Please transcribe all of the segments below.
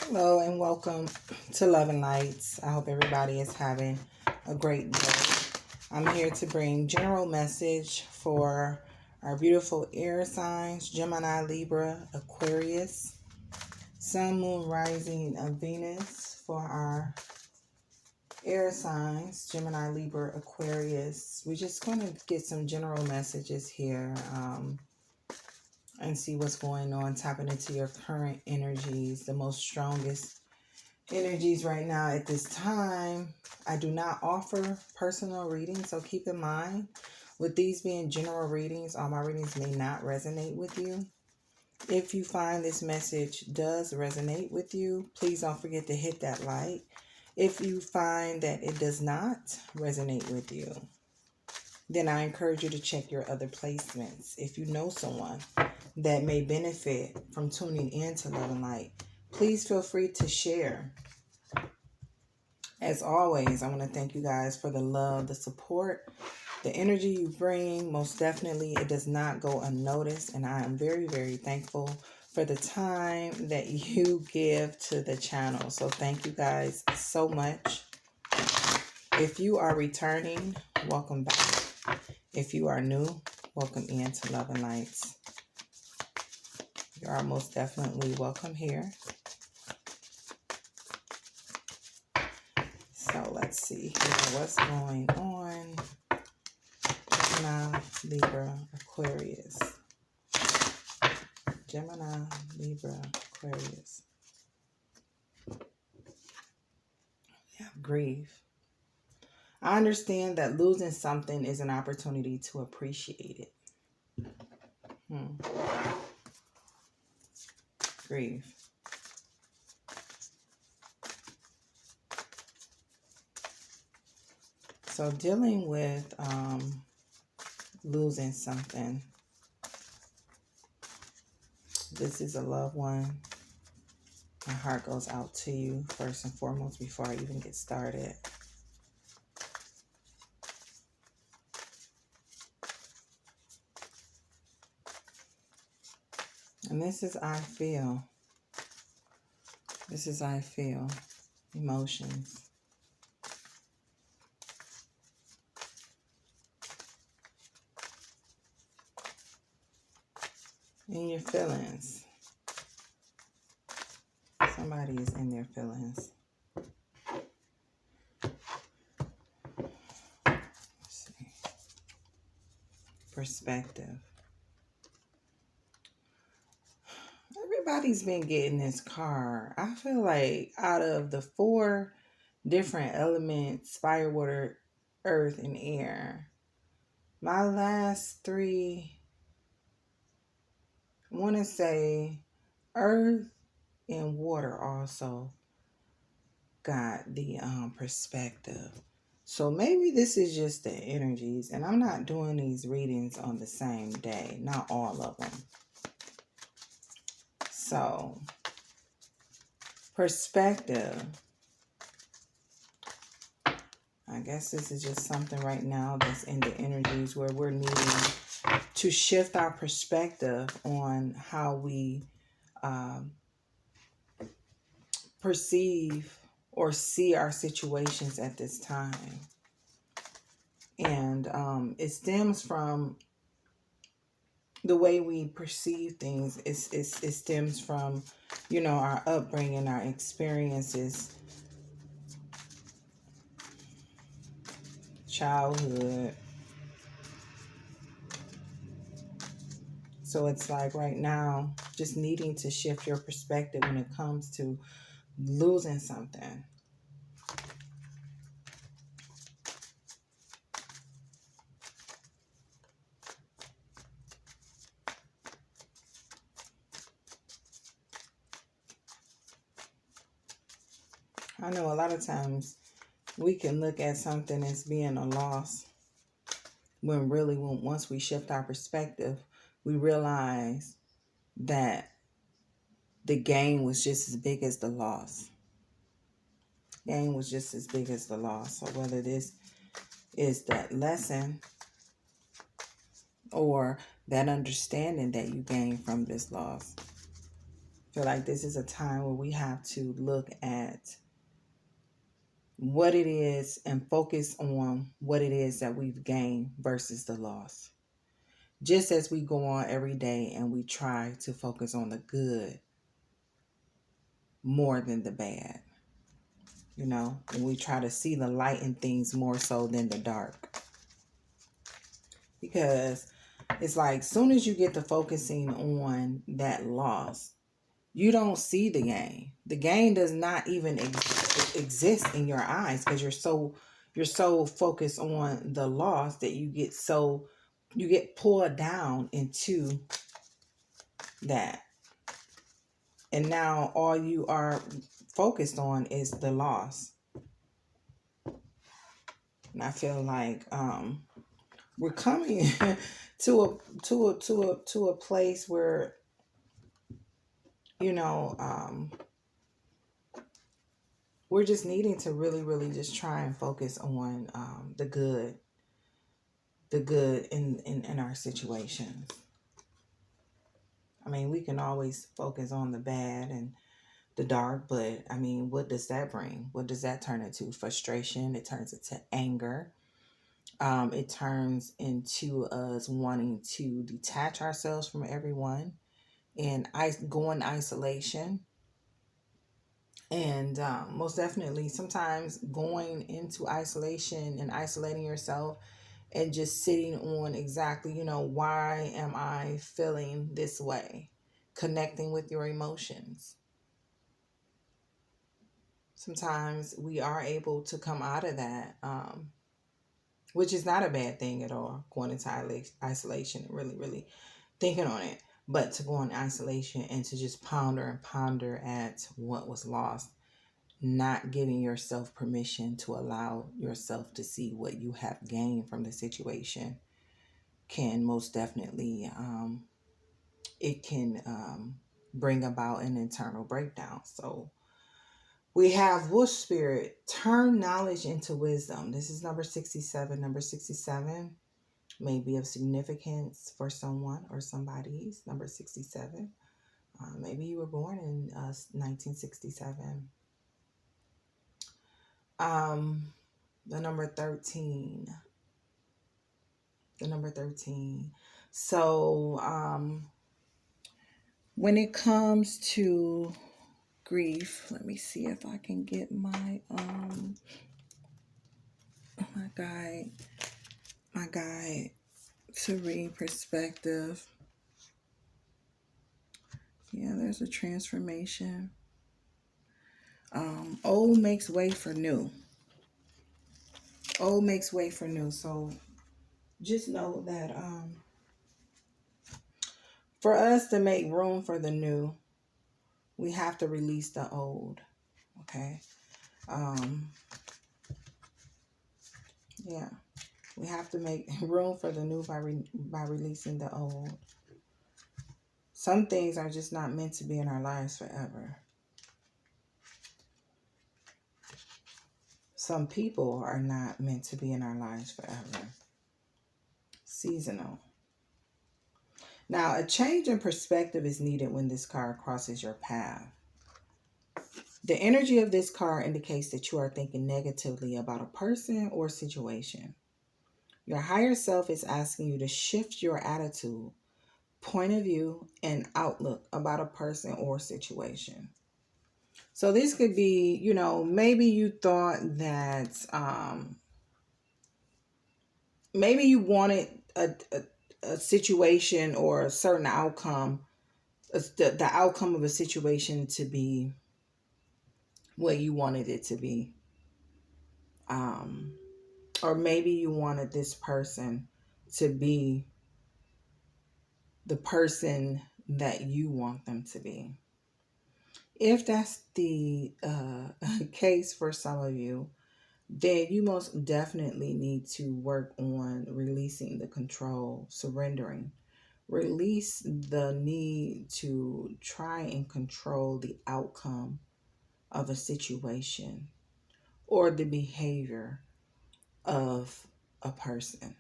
Hello and welcome to Love and Lights. I hope everybody is having a great day. I'm here to bring general message for our beautiful air signs, Gemini, Libra, Aquarius, Sun, Moon, Rising of Venus for our air signs, Gemini, Libra, Aquarius. We're just going to get some general messages here and see what's going on, tapping into your current energies, the most strongest energies right now at this time. I do not offer personal readings, so keep in mind, with these being general readings, all my readings may not resonate with you. If you find this message does resonate with you, please don't forget to hit that like. If you find that it does not resonate with you, then I encourage you to check your other placements. If you know someone that may benefit from tuning in to Love and Light, please feel free to share. As always, I want to thank you guys for the love, the support, the energy you bring. Most definitely, it does not go unnoticed, and I am very, very thankful for the time that you give to the channel. So thank you guys so much. If you are returning, welcome back. If you are new, welcome in to Love and Lights. You are most definitely welcome here. So let's see here what's going on. Gemini, Libra, Aquarius. Gemini, Libra, Aquarius. Yeah, grief. I understand that losing something is an opportunity to appreciate it. Grief. So dealing with losing something. This is a loved one. My heart goes out to you first and foremost before I even get started. And this is I feel. This is I feel. Emotions. In your feelings. Somebody is in their feelings. Let's see. Perspective. Everybody's been getting this card. I feel like out of the 4 different elements, fire, water, earth, and air, my last 3, I want to say earth and water also got the perspective. So maybe this is just the energies, and I'm not doing these readings on the same day, not all of them. So perspective, I guess this is just something right now that's in the energies where we're needing to shift our perspective on how we perceive or see our situations at this time. And it stems from the way we perceive things. It stems from, our upbringing, our experiences, childhood. So it's like right now, just needing to shift your perspective when it comes to losing something. I know a lot of times we can look at something as being a loss when really, once we shift our perspective, we realize that the gain was just as big as the loss. Gain was just as big as the loss. So whether this is that lesson or that understanding that you gain from this loss, feel like this is a time where we have to look at what it is and focus on what it is that we've gained versus the loss. Just as we go on every day and we try to focus on the good more than the bad. And we try to see the light in things more so than the dark. Because it's like, soon as you get to focusing on that loss, you don't see the gain. The gain does not even exist in your eyes, because you're so focused on the loss that you get pulled down into that. And now all you are focused on is the loss. And I feel like we're coming to a place where we're just needing to really, really just try and focus on the good in our situations. I mean, we can always focus on the bad and the dark, but I mean, what does that bring? What does that turn into? Frustration. It turns into anger. It turns into us wanting to detach ourselves from everyone and go in isolation. And most definitely, sometimes going into isolation and isolating yourself and just sitting on exactly, why am I feeling this way? Connecting with your emotions. Sometimes we are able to come out of that, which is not a bad thing at all, going into isolation and really, really thinking on it. But to go in isolation and to just ponder and ponder at what was lost, not giving yourself permission to allow yourself to see what you have gained from the situation, can most definitely, it can bring about an internal breakdown. So we have Wolf Spirit, turn knowledge into wisdom. This is number 67. Number 67 may be of significance for someone or somebody's. Number 67. Maybe you were born in 1967. The number 13. The number 13. So when it comes to grief, let me see if I can get my guide to read perspective. Yeah, there's a transformation. Old makes way for new. Old makes way for new. So just know that for us to make room for the new, we have to release the old. Okay. Yeah, we have to make room for the new by releasing the old. Some things are just not meant to be in our lives forever. Some people are not meant to be in our lives forever. Seasonal. Now, a change in perspective is needed when this card crosses your path. The energy of this card indicates that you are thinking negatively about a person or situation. Your higher self is asking you to shift your attitude, point of view, and outlook about a person or situation. So this could be, maybe you thought that maybe you wanted a situation or a certain outcome, the outcome of a situation to be what you wanted it to be. Or maybe you wanted this person to be the person that you want them to be. If that's the case for some of you, then you most definitely need to work on releasing the control, surrendering. Release the need to try and control the outcome of a situation or the behavior of a person.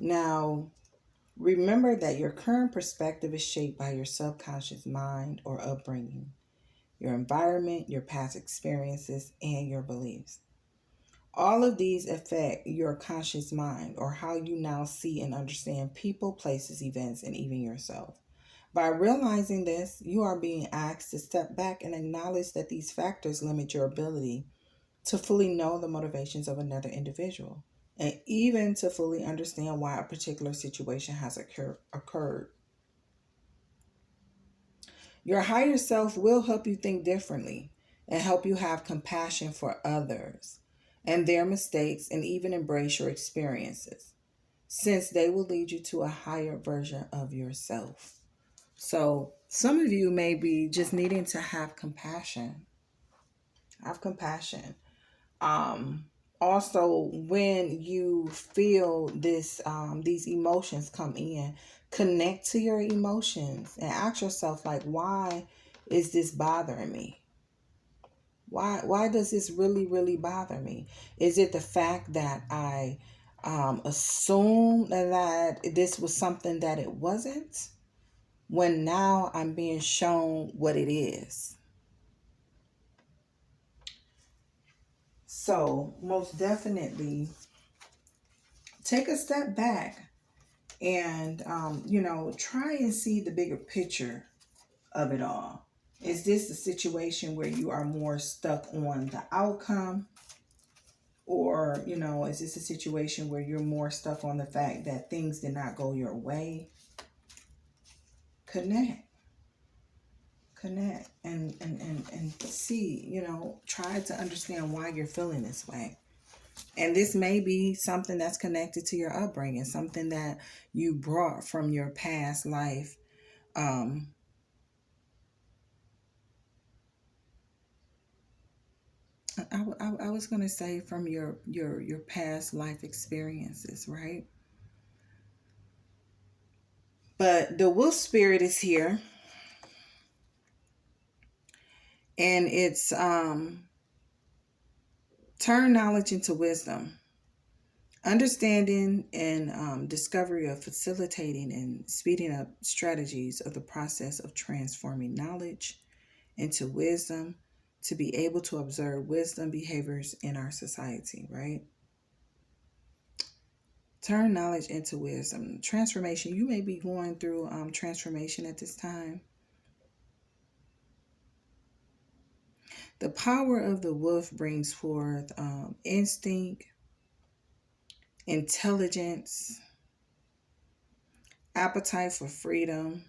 Now, Remember that your current perspective is shaped by your subconscious mind or upbringing, your environment, your past experiences, and your beliefs. All of these affect your conscious mind or how you now see and understand people, places, events, and even yourself. By realizing this, you are being asked to step back and acknowledge that these factors limit your ability to fully know the motivations of another individual and even to fully understand why a particular situation has occurred. Your higher self will help you think differently and help you have compassion for others and their mistakes and even embrace your experiences, since they will lead you to a higher version of yourself. So, some of you may be just needing to have compassion. Have compassion. Um, Also, when you feel these emotions come in, connect to your emotions and ask yourself, like, why is this bothering me? Why does this really bother me? Is it the fact that I assumed that this was something that it wasn't, when now I'm being shown what it is? So most definitely take a step back and try and see the bigger picture of it all. Is this a situation where you are more stuck on the outcome, or is this a situation where you're more stuck on the fact that things did not go your way? Connect and see, try to understand why you're feeling this way. And this may be something that's connected to your upbringing, something that you brought from your past life. I was going to say from your past life experiences, right? But the wolf spirit is here, and it's turn knowledge into wisdom. Understanding and discovery of facilitating and speeding up strategies of the process of transforming knowledge into wisdom to be able to observe wisdom behaviors in our society, right? Turn knowledge into wisdom. Transformation. You may be going through transformation at this time. The power of the wolf brings forth instinct, intelligence, appetite for freedom,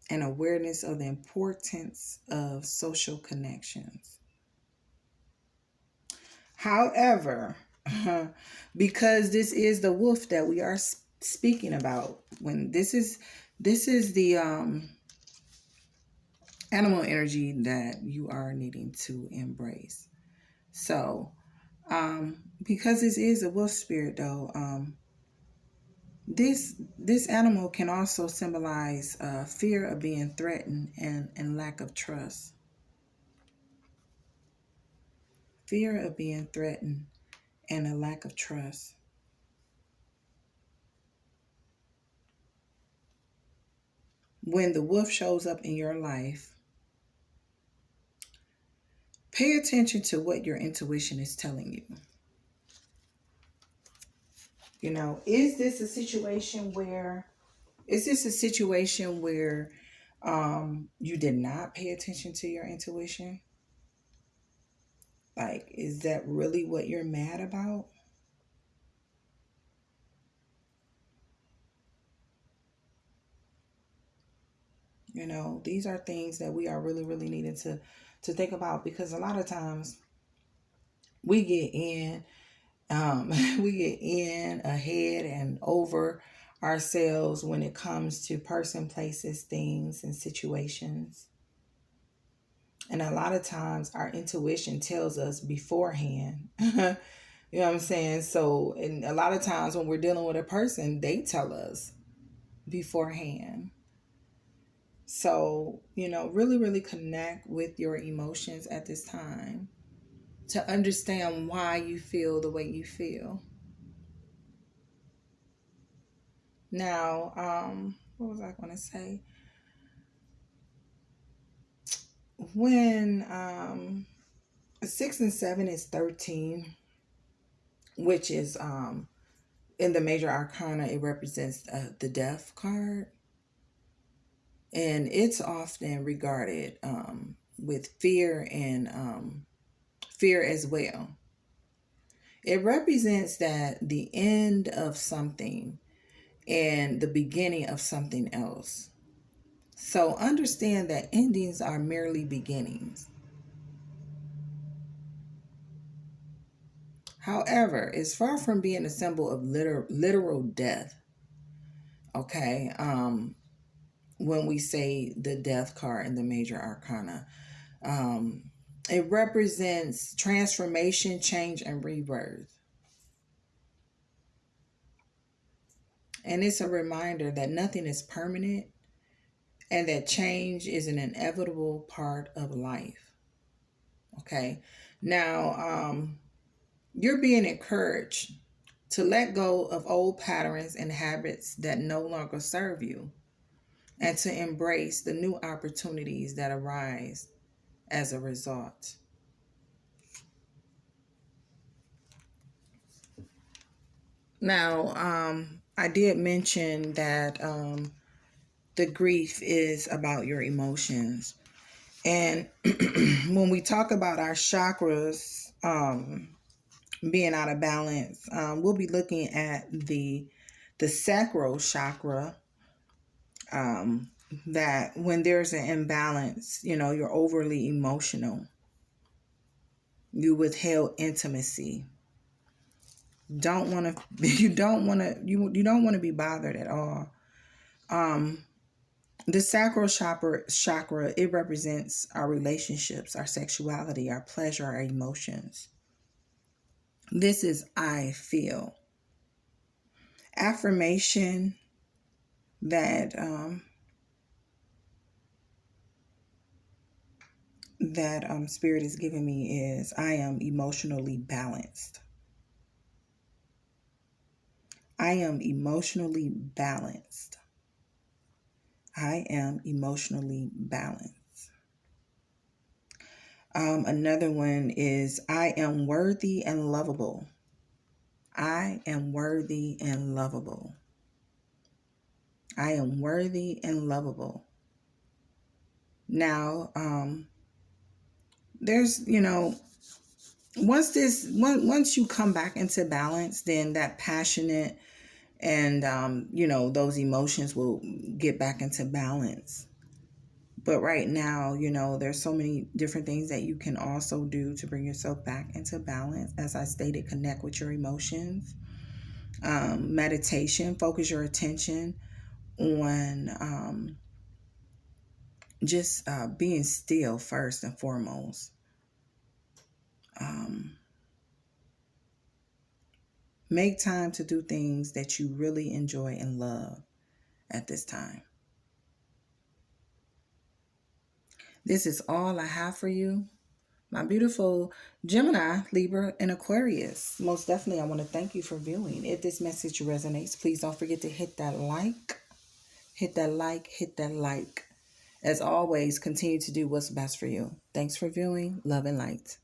and awareness of the importance of social connections. However, because this is the wolf that we are speaking about, when this is the animal energy that you are needing to embrace. So, because this is a wolf spirit, though, this animal can also symbolize fear of being threatened and lack of trust. Fear of being threatened and a lack of trust. When the wolf shows up in your life, pay attention to what your intuition is telling you. Is this a situation where you did not pay attention to your intuition? Like, is that really what you're mad about? These are things that we are really needing to think about, because a lot of times we get in we get in ahead and over ourselves when it comes to person, places, things, and situations. And a lot of times our intuition tells us beforehand. You know what I'm saying? So, and a lot of times when we're dealing with a person, they tell us beforehand. So, really connect with your emotions at this time to understand why you feel the way you feel. Now, what was I going to say? When 6 and 7 is 13, which is in the major arcana, it represents the death card. And it's often regarded with fear and fear as well. It represents that the end of something and the beginning of something else. So understand that endings are merely beginnings. However, it's far from being a symbol of literal death. Okay, when we say the death card in the major arcana, it represents transformation, change, and rebirth. And it's a reminder that nothing is permanent and that change is an inevitable part of life. Okay. Now, you're being encouraged to let go of old patterns and habits that no longer serve you and to embrace the new opportunities that arise as a result. Now, I did mention that the grief is about your emotions. And when we talk about our chakras being out of balance, we'll be looking at the sacral chakra. That when there's an imbalance, you're overly emotional. You withheld intimacy. Don't want to. You don't want to. You don't want to be bothered at all. The sacral chakra, it represents our relationships, our sexuality, our pleasure, our emotions. This is I feel. Affirmation that Spirit is giving me is I am emotionally balanced. I am emotionally balanced. I am emotionally balanced. Another one is I am worthy and lovable. I am worthy and lovable. I am worthy and lovable. Now, there's, once you come back into balance, then that passionate and, those emotions will get back into balance. But right now, there's so many different things that you can also do to bring yourself back into balance. As I stated, connect with your emotions. Meditation, focus your attention on just being still first and foremost. Make time to do things that you really enjoy and love at this time. This is all I have for you, my beautiful Gemini, Libra, and Aquarius. Most definitely, I want to thank you for viewing. If this message resonates, please don't forget to hit that like. Hit that like, hit that like. As always, continue to do what's best for you. Thanks for viewing. Love and light.